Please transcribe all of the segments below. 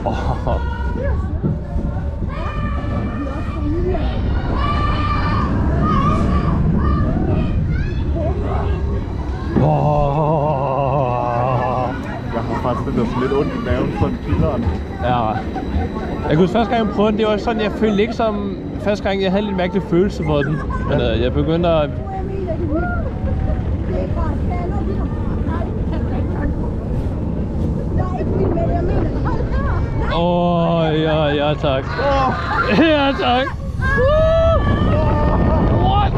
Jeg har faktisk det der sådan lidt ondt i maven, sådan kilderen. Ja. Jeg kunne første gang prøve den, det var sådan, jeg følte ikke som første gang, jeg havde lidt mærkelig følelse for den. Men jeg begyndte at... Ja tak. Ja tak. What?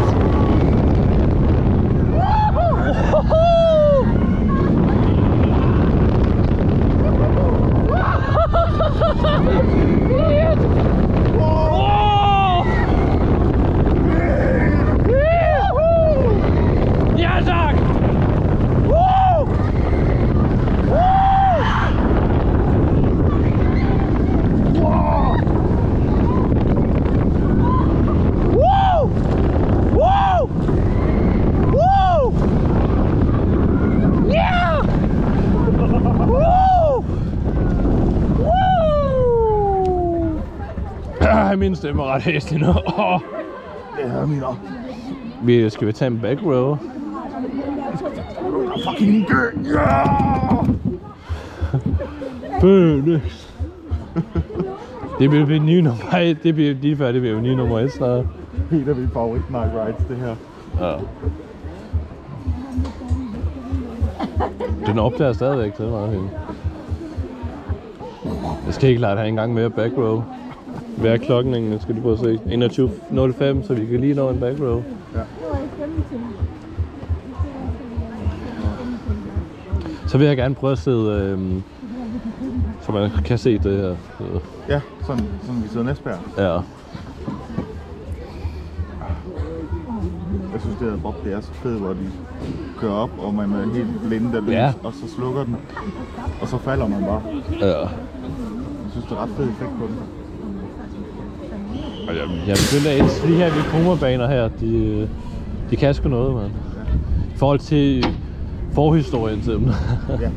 Ja tak. Min stemme er ret hæslig nu. Ja, min op. Skal vi tage en back row? Fucking gør! Ja! Phoenix. Det bliver blive nye nummer 1. Det bliver lige før, det bliver jo nye nummer 1 snart. Helt af mine favorit night rides, det her. Ja. Den opdager stadigvæk, det er meget fint. Jeg skal ikke lade have en gang mere back row. Hvad er klokken egentlig? Skal du prøve at se? 21.05, så vi kan lige nå en back row. Ja. Så vil jeg gerne prøve at sidde, så man kan se det her. Ja, sådan vi sidder næstbær. Ja. Jeg synes, det her Bob, det er så fedt, hvor de kører op, og man er helt blindet af lys, Ja. og så slukker den, og så falder man bare. Ja. Jeg synes, det er ret fed effekt på den. Jeg begynder at elske de her Vekoma-baner her. De kan sgu noget, mand. I forhold til forhistorien til dem. Ja.